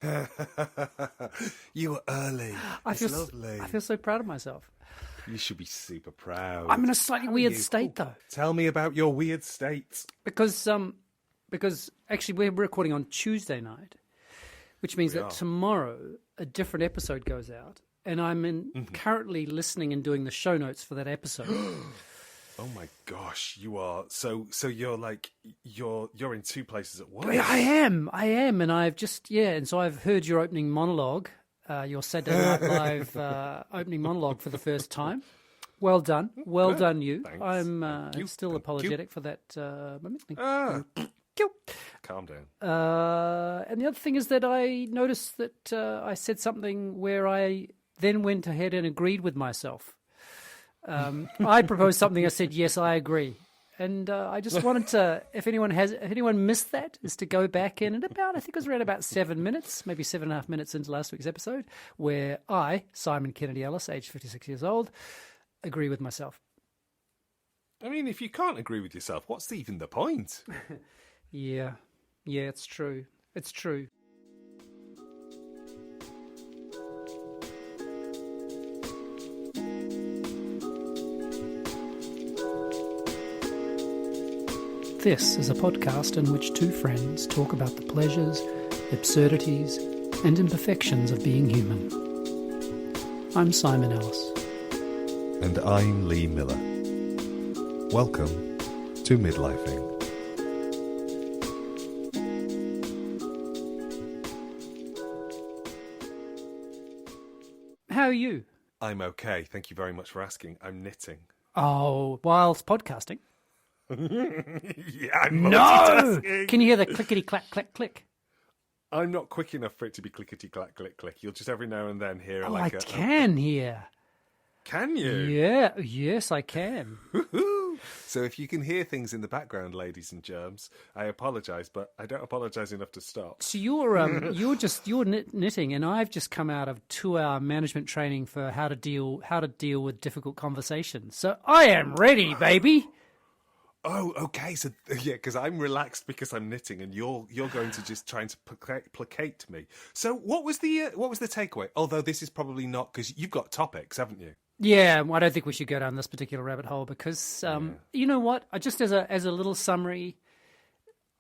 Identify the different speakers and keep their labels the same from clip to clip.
Speaker 1: You were early.
Speaker 2: I
Speaker 1: It's
Speaker 2: feel
Speaker 1: lovely.
Speaker 2: I feel so proud of myself.
Speaker 1: You should be super proud.
Speaker 2: I'm in a slightly
Speaker 1: How are
Speaker 2: weird
Speaker 1: you?
Speaker 2: state
Speaker 1: Oh,
Speaker 2: though,
Speaker 1: tell me about your weird state.
Speaker 2: because actually we're recording on Tuesday night, which means
Speaker 1: We
Speaker 2: that
Speaker 1: are.
Speaker 2: tomorrow a different episode goes out, and I'm currently listening and doing the show notes for that episode.
Speaker 1: Oh my gosh, you are so you're like you're in two places at once.
Speaker 2: I am, and and so I've heard your opening monologue, your Saturday Night Live opening monologue for the first time. Well done, you.
Speaker 1: Thanks.
Speaker 2: I'm
Speaker 1: Thank you.
Speaker 2: still
Speaker 1: Thank
Speaker 2: apologetic for that moment.
Speaker 1: Ah,
Speaker 2: Thank you.
Speaker 1: calm down.
Speaker 2: And the other thing is that I noticed that I said something where I then went ahead and agreed with myself. I proposed something. I said, yes, I agree. And I just wanted to, if anyone missed that, is to go back in I think it was around about 7 minutes, maybe 7.5 minutes into last week's episode, where I, Simon Kennedy Ellis, aged 56 years old, agree with myself.
Speaker 1: I mean, if you can't agree with yourself, what's even the point?
Speaker 2: Yeah, it's true. It's true. This is a podcast in which two friends talk about the pleasures, absurdities, and imperfections of being human. I'm Simon Ellis.
Speaker 1: And I'm Lee Miller. Welcome to Midlifing.
Speaker 2: How are you?
Speaker 1: I'm okay. Thank you very much for asking. I'm knitting.
Speaker 2: Oh, whilst podcasting?
Speaker 1: Yeah, I'm
Speaker 2: No!
Speaker 1: multitasking.
Speaker 2: Can you hear the clickety clack clack click?
Speaker 1: I'm not quick enough for it to be clickety clack click click. You'll just every now and then hear
Speaker 2: Oh,
Speaker 1: like
Speaker 2: I
Speaker 1: a.
Speaker 2: can hear.
Speaker 1: Can you?
Speaker 2: Yeah, yes, I can.
Speaker 1: Woohoo! So if you can hear things in the background, ladies and germs, I apologise, but I don't apologise enough to stop.
Speaker 2: So you're knitting, and I've just come out of 2-hour management training for how to deal with difficult conversations. So I am ready, baby.
Speaker 1: Oh, okay. So yeah, because I'm relaxed because I'm knitting, and you're going to just trying to placate me. So what was the takeaway? Although this is probably not, because you've got topics, haven't you?
Speaker 2: Yeah, I don't think we should go down this particular rabbit hole because you know what? Just as a little summary,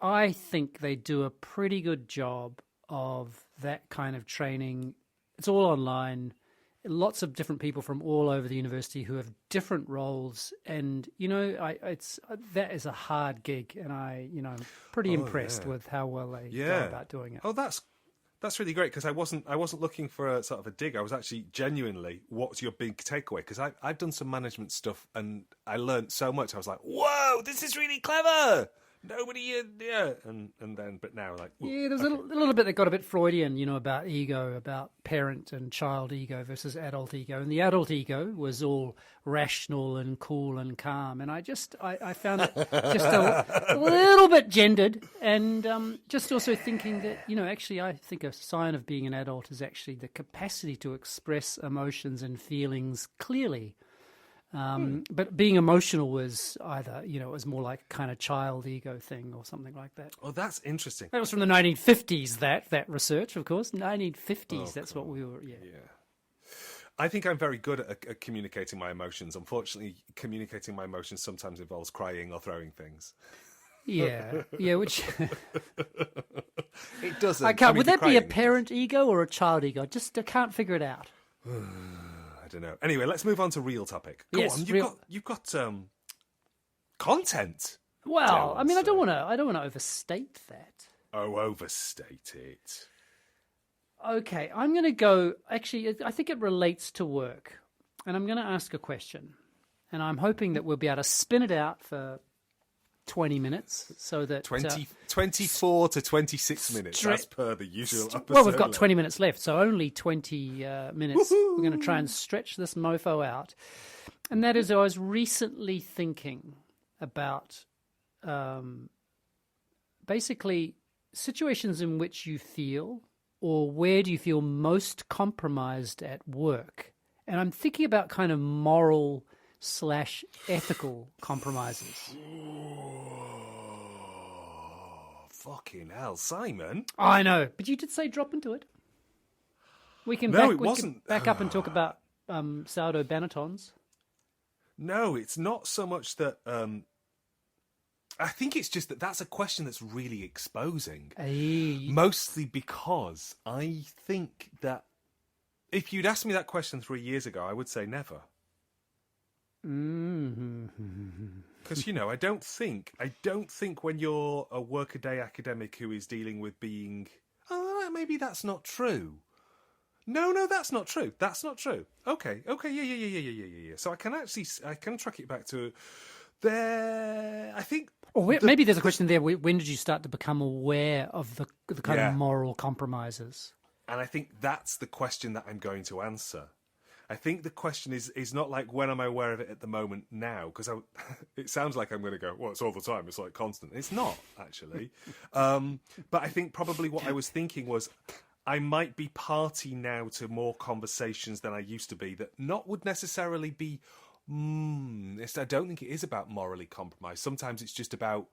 Speaker 2: I think they do a pretty good job of that kind of training. It's all online. Lots of different people from all over the university who have different roles, and that is a hard gig, and I'm pretty impressed with how well they go about doing it.
Speaker 1: Oh, that's really great, because I wasn't looking for a sort of a dig. I was actually genuinely, what's your big takeaway? Because I've done some management stuff and I learned so much. I was like, whoa, this is really clever. Nobody, but now like,
Speaker 2: yeah, there's a little bit that got a bit Freudian, about ego, about parent and child ego versus adult ego, and the adult ego was all rational and cool and calm, and I found it just a little bit gendered, and just also thinking that actually I think a sign of being an adult is actually the capacity to express emotions and feelings clearly. But being emotional was either, it was more like a kind of child ego thing or something like that.
Speaker 1: Oh, that's interesting.
Speaker 2: That was from the 1950s, that research, of course. 1950s, that's what we were, yeah.
Speaker 1: I think I'm very good at communicating my emotions. Unfortunately, communicating my emotions sometimes involves crying or throwing things.
Speaker 2: Yeah, which...
Speaker 1: It doesn't.
Speaker 2: I can't. Would that be a
Speaker 1: crying-
Speaker 2: parent ego or a child ego? I can't figure it out.
Speaker 1: I don't know. Anyway, let's move on to real topic. Go
Speaker 2: Yes,
Speaker 1: on. You've got content.
Speaker 2: Well,
Speaker 1: Tell
Speaker 2: I mean,
Speaker 1: us,
Speaker 2: I don't want to overstate that.
Speaker 1: Oh, overstate it.
Speaker 2: Okay, I'm going to go. Actually, I think it relates to work, and I'm going to ask a question, and I'm hoping that we'll be able to spin it out for 20 minutes, so that
Speaker 1: 24 to 26 minutes, as per the usual episode.
Speaker 2: Well, we've got 20 minutes left, so only 20 minutes.
Speaker 1: Woohoo!
Speaker 2: We're going to try and stretch this mofo out. And that is, I was recently thinking about basically situations in which you feel, or where do you feel most compromised at work? And I'm thinking about kind of moral / ethical compromises.
Speaker 1: Fucking hell, Simon.
Speaker 2: I know, but you did say drop into it. We can
Speaker 1: No,
Speaker 2: back,
Speaker 1: it
Speaker 2: we
Speaker 1: wasn't.
Speaker 2: Can back up and talk about sourdough bannetons.
Speaker 1: No, it's not so much that. I think it's just that that's a question that's really exposing. Mostly because I think that if you'd asked me that question 3 years ago, I would say never. Because I don't think when you're a workaday academic who is dealing with being, maybe that's not true. No, that's not true. That's not true. Okay, yeah. So I can track it back to there. I think.
Speaker 2: Or maybe there's a question there. When did you start to become aware of the kind of moral compromises?
Speaker 1: And I think that's the question that I'm going to answer. I think the question is not like when am I aware of it at the moment now, because it sounds like I'm going to go, well, it's all the time. It's like constant. It's not, actually. But I think probably what I was thinking was I might be party now to more conversations than I used to be that not would necessarily be, I don't think it is about morally compromised. Sometimes it's just about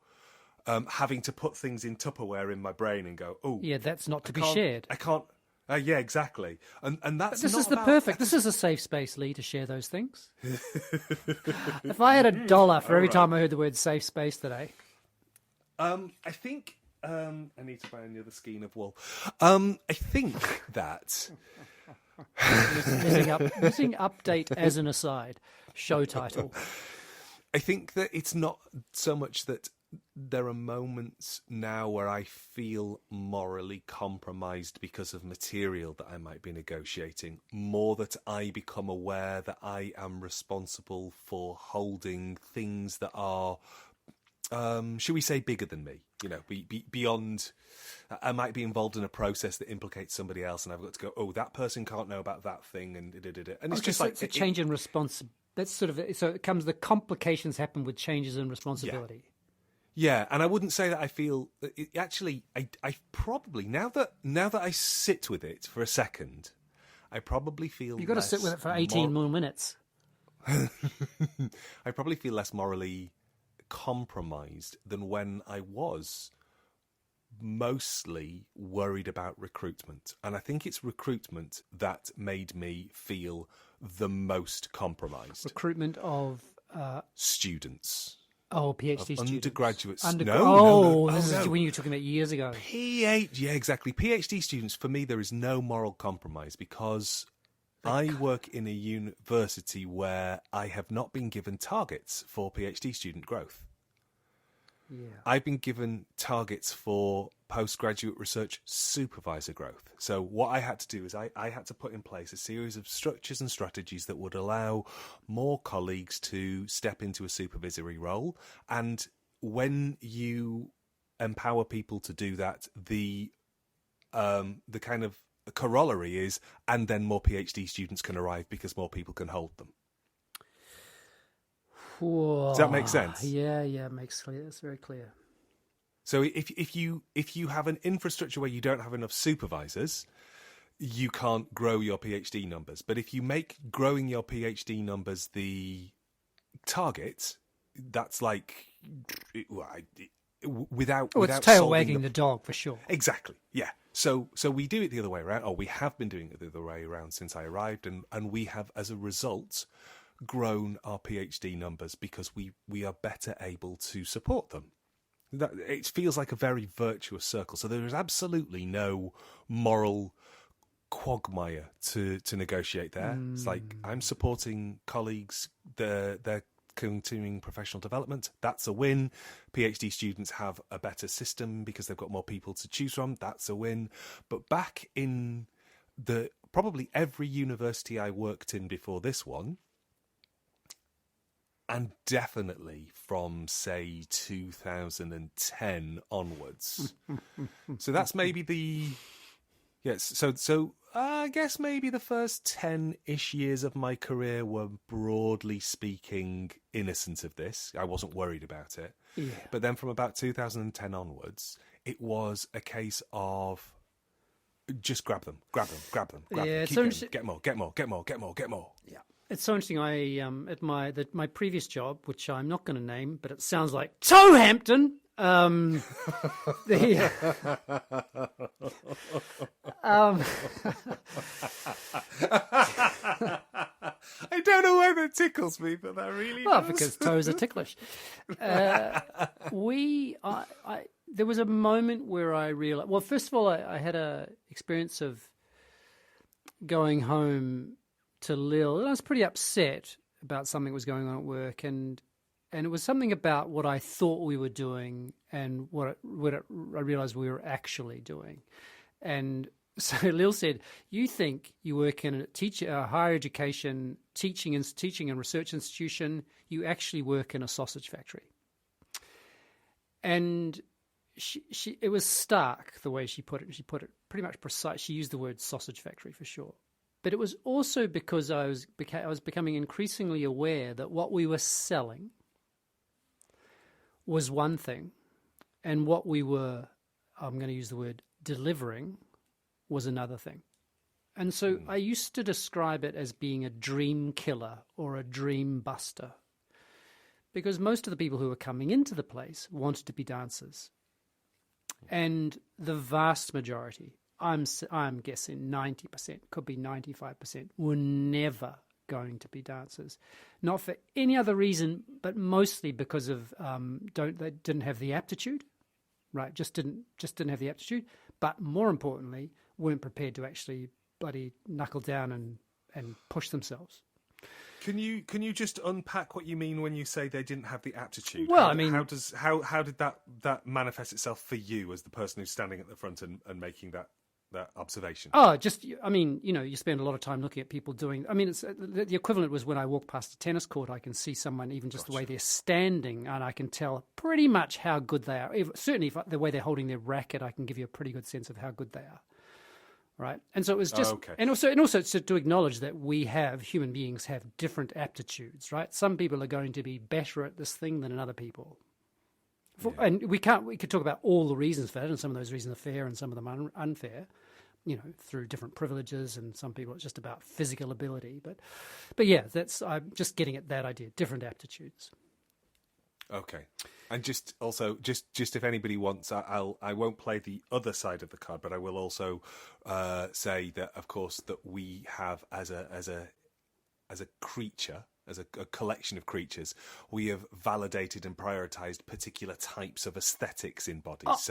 Speaker 1: having to put things in Tupperware in my brain and go, oh.
Speaker 2: Yeah, that's not to be shared.
Speaker 1: I can't. Yeah, exactly. And that's
Speaker 2: but this
Speaker 1: not
Speaker 2: is the
Speaker 1: about,
Speaker 2: perfect. This is a safe space, Lee, to share those things. If I had $1 for every time I heard the word safe space today.
Speaker 1: I think I need to buy another skein of wool. I think that
Speaker 2: missing update as an aside. Show title.
Speaker 1: I think that it's not so much that there are moments now where I feel morally compromised because of material that I might be negotiating, more that I become aware that I am responsible for holding things that are, should we say, bigger than me? Beyond. I might be involved in a process that implicates somebody else, and I've got to go, oh, that person can't know about that thing, and it's just like
Speaker 2: it's a change in responsibility. That's sort of so. It comes. The complications happen with changes in responsibility.
Speaker 1: Yeah, and I wouldn't say that I feel actually. I probably now that I sit with it for a second, I probably feel
Speaker 2: you've got to sit with it for 18 more minutes.
Speaker 1: I probably feel less morally compromised than when I was mostly worried about recruitment, and I think it's recruitment that made me feel the most compromised.
Speaker 2: Recruitment of
Speaker 1: students.
Speaker 2: Oh, PhD students.
Speaker 1: Undergraduates.
Speaker 2: No. This is when you were talking about years ago.
Speaker 1: Yeah, exactly. PhD students, for me, there is no moral compromise because I work in a university where I have not been given targets for PhD student growth. Yeah. I've been given targets for postgraduate research supervisor growth. So what I had to do is I had to put in place a series of structures and strategies that would allow more colleagues to step into a supervisory role. And when you empower people to do that, the kind of corollary is, and then more PhD students can arrive because more people can hold them.
Speaker 2: Whoa.
Speaker 1: Does that make sense?
Speaker 2: Yeah, it makes clear. It's very clear.
Speaker 1: So if you have an infrastructure where you don't have enough supervisors, you can't grow your PhD numbers. But if you make growing your PhD numbers the target, that's like without
Speaker 2: it's tail wagging the dog for sure.
Speaker 1: Exactly. Yeah. So we do it the other way around, or we have been doing it the other way around since I arrived, and we have as a result grown our PhD numbers because we are better able to support them. It feels like a very virtuous circle. So there is absolutely no moral quagmire to negotiate there. It's like I'm supporting colleagues, their continuing professional development. That's a win. PhD students have a better system because they've got more people to choose from. That's a win. But back in probably every university I worked in before this one, and definitely from, say, 2010 onwards. So that's maybe so I guess maybe the first 10-ish years of my career were, broadly speaking, innocent of this. I wasn't worried about it. Yeah. But then from about 2010 onwards, it was a case of just grab them. Keep going. Get more.
Speaker 2: Yeah. It's so interesting. I at my previous job, which I'm not going to name, but it sounds like Roehampton, The,
Speaker 1: I don't know why that tickles me, but that really
Speaker 2: well,
Speaker 1: does.
Speaker 2: because toes are ticklish. There was a moment where I realized. Well, first of all, I had a experience of going home to Lille, and I was pretty upset about something that was going on at work, and it was something about what I thought we were doing and what I realized we were actually doing. And so Lil said, "You think you work in a higher education teaching and research institution? You actually work in a sausage factory." And it was stark the way she put it. She put it pretty much precise. She used the word sausage factory for sure. But it was also because I was becoming increasingly aware that what we were selling was one thing, and what we were, I'm going to use the word, delivering was another thing. And so I used to describe it as being a dream killer or a dream buster, because most of the people who were coming into the place wanted to be dancers. And the vast majority, I'm guessing 90%, could be 95%, were never going to be dancers. Not for any other reason, but mostly because of they didn't have the aptitude, right? Just didn't have the aptitude. But more importantly, weren't prepared to actually bloody knuckle down and push themselves.
Speaker 1: Can you just unpack what you mean when you say they didn't have the aptitude?
Speaker 2: Well,
Speaker 1: how did that manifest itself for you as the person who's standing at the front and making that observation?
Speaker 2: Oh, you spend a lot of time looking at people doing. I mean, it's the equivalent was when I walk past a tennis court, I can see someone even just the way they're standing, and I can tell pretty much how good they are. Certainly, the way they're holding their racket, I can give you a pretty good sense of how good they are. Right, and so it was just, and also to acknowledge that human beings have different aptitudes. Right, some people are going to be better at this thing than other people, and we could talk about all the reasons for that, and some of those reasons are fair, and some of them are unfair. Through different privileges, and some people it's just about physical ability. But yeah, I'm just getting at that idea, different aptitudes.
Speaker 1: Okay, and just if anybody wants, I won't play the other side of the card, but I will also say that, of course, that we have as a creature, as a collection of creatures, we have validated and prioritized particular types of aesthetics in bodies.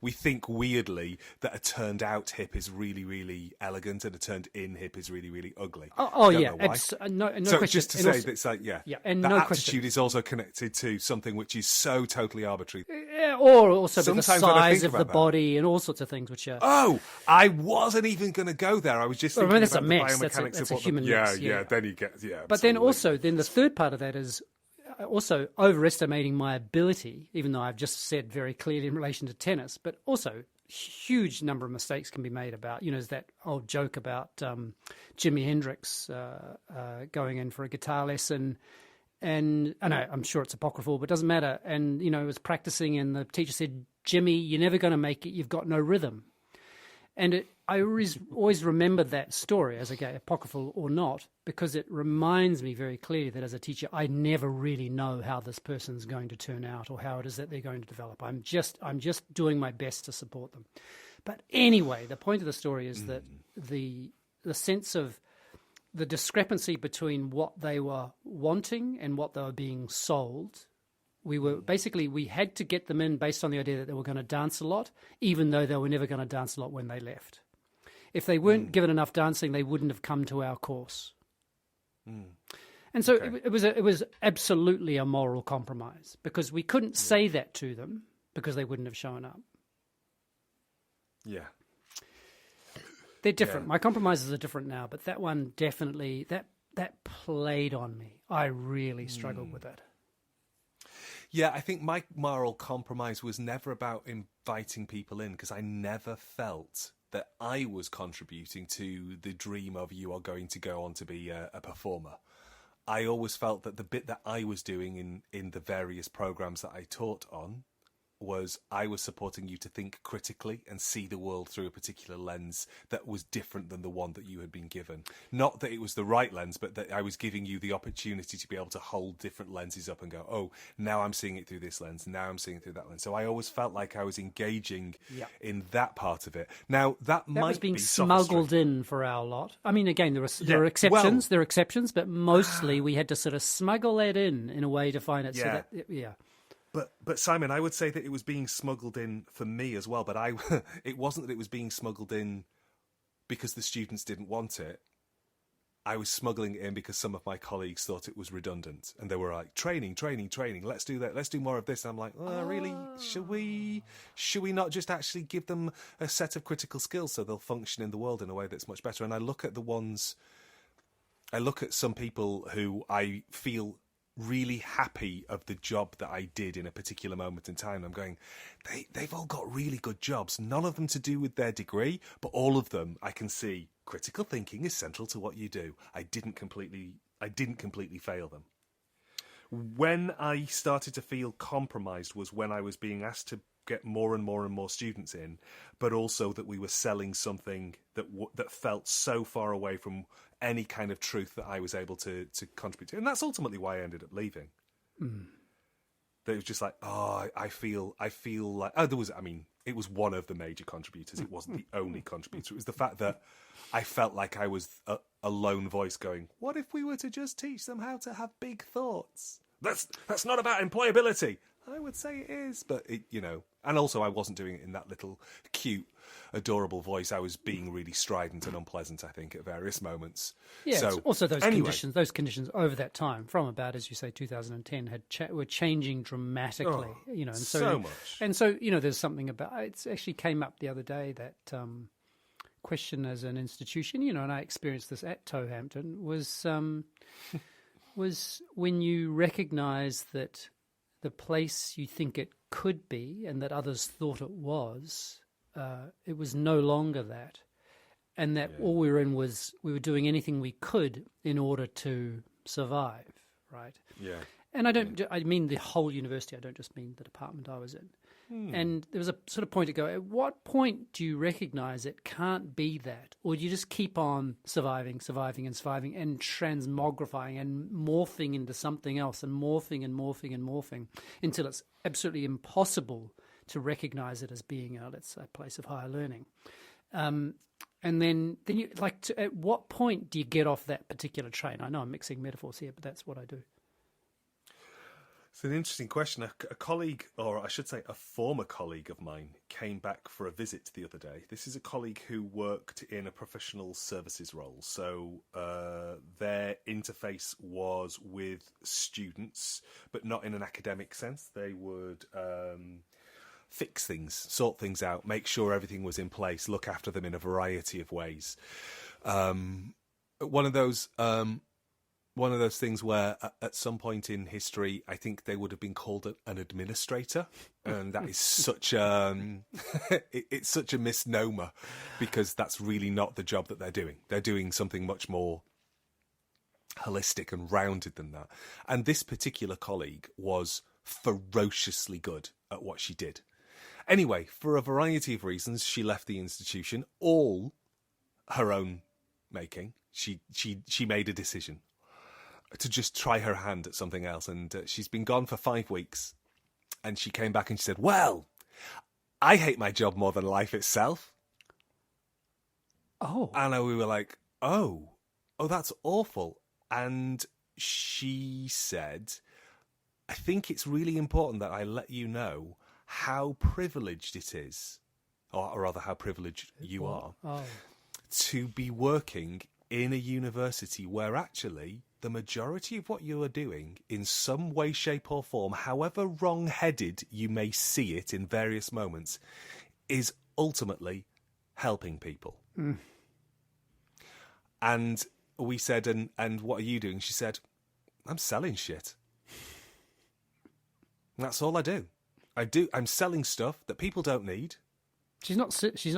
Speaker 1: We think weirdly that a turned out hip is really, really elegant and a turned in hip is really, really ugly.
Speaker 2: No
Speaker 1: So
Speaker 2: question.
Speaker 1: just to say that it's like,
Speaker 2: and
Speaker 1: that
Speaker 2: no
Speaker 1: attitude
Speaker 2: question.
Speaker 1: is also connected to something which is so totally arbitrary.
Speaker 2: Or also the
Speaker 1: Sometimes when I
Speaker 2: size
Speaker 1: think
Speaker 2: of the
Speaker 1: about that-
Speaker 2: body and all sorts of things, which are.
Speaker 1: Oh, I wasn't even going to go there. I was just thinking
Speaker 2: that's
Speaker 1: about
Speaker 2: a
Speaker 1: the
Speaker 2: mess.
Speaker 1: biomechanics
Speaker 2: That's
Speaker 1: of
Speaker 2: a
Speaker 1: what
Speaker 2: human
Speaker 1: the,
Speaker 2: mess.
Speaker 1: yeah. Then you get
Speaker 2: But then
Speaker 1: absolutely.
Speaker 2: the third part of that is also overestimating my ability, even though I've just said very clearly in relation to tennis, but also huge number of mistakes can be made about, is that old joke about Jimi Hendrix going in for a guitar lesson. And I know, I'm sure it's apocryphal, but it doesn't matter. And, he was practicing and the teacher said, "Jimmy, you're never going to make it. You've got no rhythm." And I always remember that story, as again, apocryphal or not, because it reminds me very clearly that as a teacher, I never really know how this person's going to turn out or how it is that they're going to develop. I'm just doing my best to support them. But anyway, the point of the story is that the sense of the discrepancy between what they were wanting and what they were being sold. We had to get them in based on the idea that they were going to dance a lot, even though they were never going to dance a lot when they left. If they weren't given enough dancing, they wouldn't have come to our course. And so it was absolutely a moral compromise, because we couldn't say that to them because they wouldn't have shown up.
Speaker 1: Yeah.
Speaker 2: They're different. My compromises are different now, but that one definitely, that played on me. I really struggled with it.
Speaker 1: Yeah, I think my moral compromise was never about inviting people in, because I never felt that I was contributing to the dream of you are going to go on to be a performer. I always felt that the bit that I was doing in the various programs that I taught on was I was supporting you to think critically and see the world through a particular lens that was different than the one that you had been given. Not that it was the right lens, but that I was giving you the opportunity to be able to hold different lenses up and go, oh, now I'm seeing it through this lens, now I'm seeing it through that lens. So I always felt like I was engaging in that part of it. Now, that might
Speaker 2: was being
Speaker 1: be
Speaker 2: smuggled in for our lot. I mean, again, there are exceptions. There are exceptions, but mostly we had to sort of smuggle that in a way to find it.
Speaker 1: Yeah.
Speaker 2: So that,
Speaker 1: But Simon, I would say that it was being smuggled in for me as well. But it wasn't that it was being smuggled in because the students didn't want it. I was smuggling it in because some of my colleagues thought it was redundant, and they were like, "Training. Let's do that. Let's do more of this." And I'm like, "Oh, really? Should we not just actually give them a set of critical skills so they'll function in the world in a way that's much better?" And I look at some people who I feel really happy of the job that I did in a particular moment in time. I'm going, they've all got really good jobs, none of them to do with their degree, but all of them I can see critical thinking is central to what you do. I didn't completely fail them. When I started to feel compromised was when I was being asked to get more and more and more students in, but also that we were selling something that felt so far away from any kind of truth that I was able to contribute to. And that's ultimately why I ended up leaving. That it was just like, I feel like, it was one of the major contributors. It wasn't the only contributor. It was the fact that I felt like I was a lone voice going, what if we were to just teach them how to have big thoughts? That's not about employability. I would say it is, but and also I wasn't doing it in that little cute, adorable voice. I was being really strident and unpleasant, I think, at various moments.
Speaker 2: Yeah.
Speaker 1: So,
Speaker 2: also, those conditions over that time, from about, as you say, 2010, were changing dramatically. And
Speaker 1: so much.
Speaker 2: And so, there's something about it. Actually came up the other day that question as an institution, and I experienced this at Roehampton was when you recognise that the place you think it could be and that others thought it was no longer that. And that all we were in was we were doing anything we could in order to survive, right?
Speaker 1: Yeah.
Speaker 2: And I mean the whole university, I don't just mean the department I was in. And there was a sort of point to go, at what point do you recognise it can't be that? Or do you just keep on surviving and transmogrifying and morphing into something else and morphing until it's absolutely impossible to recognise it as being, let's say, a place of higher learning. And then you at what point do you get off that particular train? I know I'm mixing metaphors here, but that's what I do.
Speaker 1: It's an interesting question. A colleague, or I should say a former colleague of mine, came back for a visit the other day. This is a colleague who worked in a professional services role. So their interface was with students, but not in an academic sense. They would fix things, sort things out, make sure everything was in place, look after them in a variety of ways. One of those things where at some point in history, I think they would have been called an administrator. And that is such it's such a misnomer, because that's really not the job that they're doing. They're doing something much more holistic and rounded than that. And this particular colleague was ferociously good at what she did. Anyway, for a variety of reasons, she left the institution, all her own making. She made a decision to just try her hand at something else. And she's been gone for 5 weeks. And she came back and she said, well, I hate my job more than life itself.
Speaker 2: Oh.
Speaker 1: And we were like, oh, that's awful. And she said, I think it's really important that I let you know how privileged it is, or rather how privileged you are, to be working in a university where actually the majority of what you are doing in some way, shape or form, however wrong-headed you may see it in various moments, is ultimately helping people. And we said, and what are you doing? She said, I'm selling shit. And that's all I do. I'm selling stuff that people don't need.
Speaker 2: She's not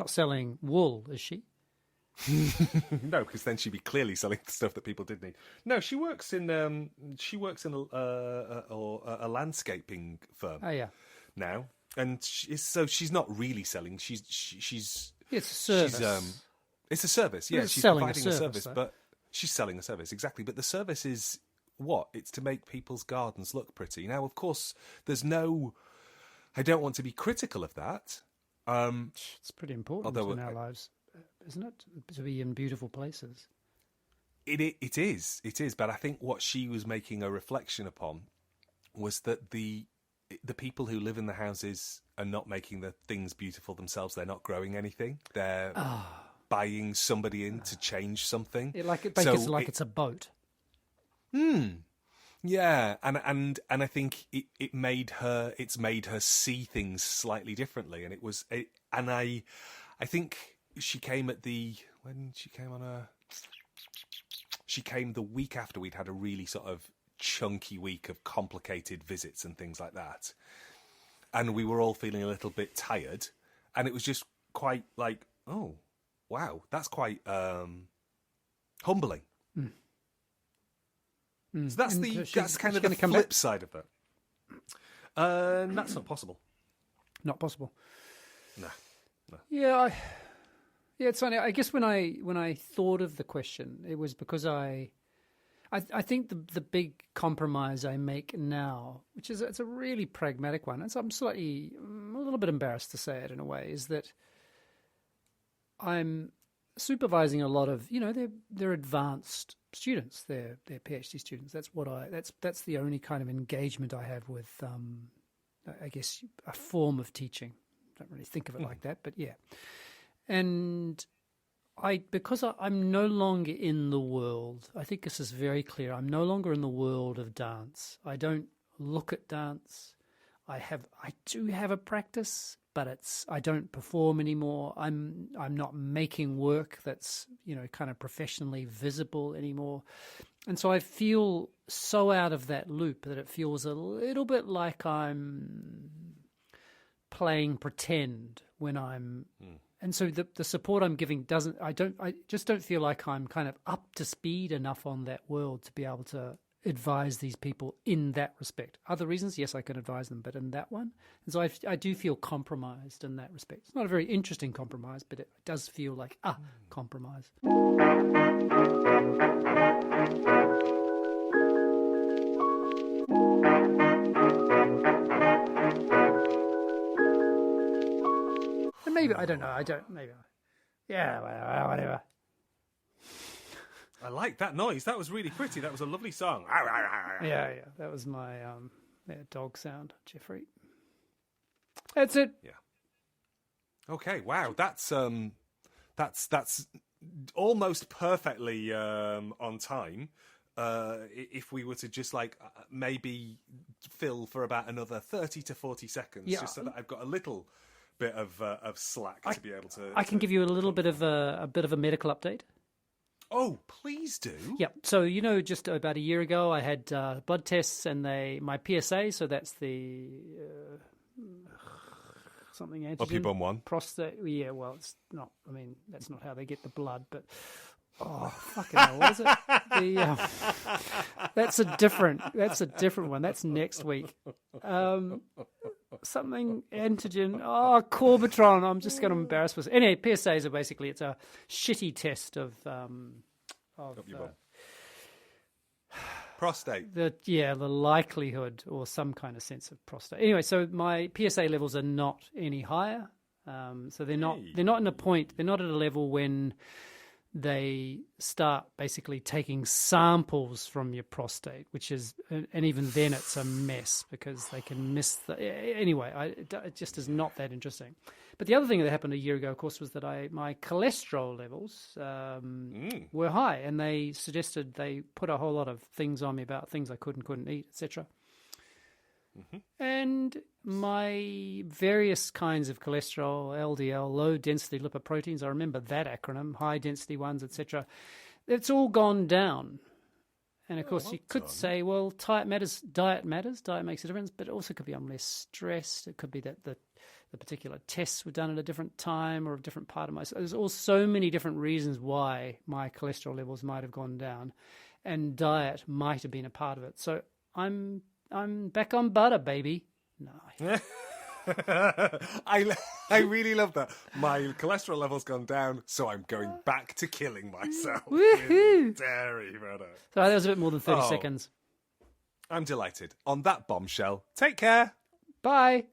Speaker 2: selling wool, is she?
Speaker 1: No, because then she'd be clearly selling stuff that people did need. No, she works in a landscaping firm.
Speaker 2: Oh yeah.
Speaker 1: Now, And so she's not really selling. She's
Speaker 2: It's a service.
Speaker 1: It's a service. Yeah,
Speaker 2: It's
Speaker 1: she's
Speaker 2: selling a
Speaker 1: providing a
Speaker 2: service,
Speaker 1: service, but she's selling a service, exactly. But the service is what? It's to make people's gardens look pretty. Now, of course, I don't want to be critical of that.
Speaker 2: It's pretty important in our lives, isn't it? To be in beautiful places.
Speaker 1: It is. But I think what she was making a reflection upon was that the people who live in the houses are not making the things beautiful themselves. They're not growing anything. They're buying somebody in to change something.
Speaker 2: It's a boat.
Speaker 1: Yeah, and I think it's made her see things slightly differently, and I think she came she came the week after we'd had a really sort of chunky week of complicated visits and things like that, and we were all feeling a little bit tired, and it was just quite like, oh wow, that's quite humbling. So that's kind of the flip side of that. That's not possible.
Speaker 2: Not possible.
Speaker 1: No.
Speaker 2: Yeah, it's funny. I guess when I thought of the question, it was because I think the big compromise I make now, which is it's a really pragmatic one, and so I'm a little bit embarrassed to say it in a way, is that I'm supervising a lot of, they're advanced students, they're PhD students. That's the only kind of engagement I have with, I guess, a form of teaching. Don't really think of it like that, but yeah. And because I'm no longer in the world, I think this is very clear. I'm no longer in the world of dance. I don't look at dance. I do have a practice, but I don't perform anymore. I'm not making work that's, kind of professionally visible anymore. And so I feel so out of that loop that it feels a little bit like I'm playing pretend when I'm and so the support I'm giving I just don't feel like I'm kind of up to speed enough on that world to be able to advise these people in that respect. Other reasons, yes, I can advise them, but in that one. And so I do feel compromised in that respect. It's not a very interesting compromise, but it does feel like compromise. And maybe, I don't know, yeah, whatever.
Speaker 1: I like that noise. That was really pretty. That was a lovely song.
Speaker 2: Yeah. That was my dog sound, Jeffrey. That's it.
Speaker 1: Yeah. Okay. Wow. That's almost perfectly on time. If we were to just maybe fill for about another 30 to 40 seconds, just so that I've got a little bit of slack to be able to.
Speaker 2: I can give you a little bit of a medical update.
Speaker 1: Oh, please do.
Speaker 2: Yeah. So, just about a year ago, I had blood tests and my PSA, so that's the something antigen.
Speaker 1: LP1.
Speaker 2: Prostate. Yeah, well, it's not, that's not how they get the blood, but fucking hell, what is it? That's a different one. That's next week. Something antigen. Corbitron. I'm just going to embarrass myself. Anyway, PSAs are basically, it's a shitty test of
Speaker 1: prostate.
Speaker 2: The likelihood or some kind of sense of prostate. Anyway, so my PSA levels are not any higher. So they're not at a level when they start basically taking samples from your prostate, which is, and even then it's a mess because they can miss anyway, it just is not that interesting. But the other thing that happened a year ago, of course, was that my cholesterol levels were high, and they suggested they put a whole lot of things on me about things I could and couldn't eat, etc. Mm-hmm. And my various kinds of cholesterol, LDL, low-density lipoproteins, I remember that acronym, high-density ones, etc., it's all gone down. And, of course, you could say, well, diet matters, diet makes a difference, but it also could be I'm less stressed. It could be that the particular tests were done at a different time or a different part of myself. There's all so many different reasons why my cholesterol levels might have gone down, and diet might have been a part of it. So I'm back on butter, baby. No.
Speaker 1: I really love that. My cholesterol level's gone down, so I'm going back to killing myself.
Speaker 2: Woohoo!
Speaker 1: Dairy product.
Speaker 2: So that was a bit more than 30
Speaker 1: Oh.
Speaker 2: seconds.
Speaker 1: I'm delighted. On that bombshell, take care.
Speaker 2: Bye.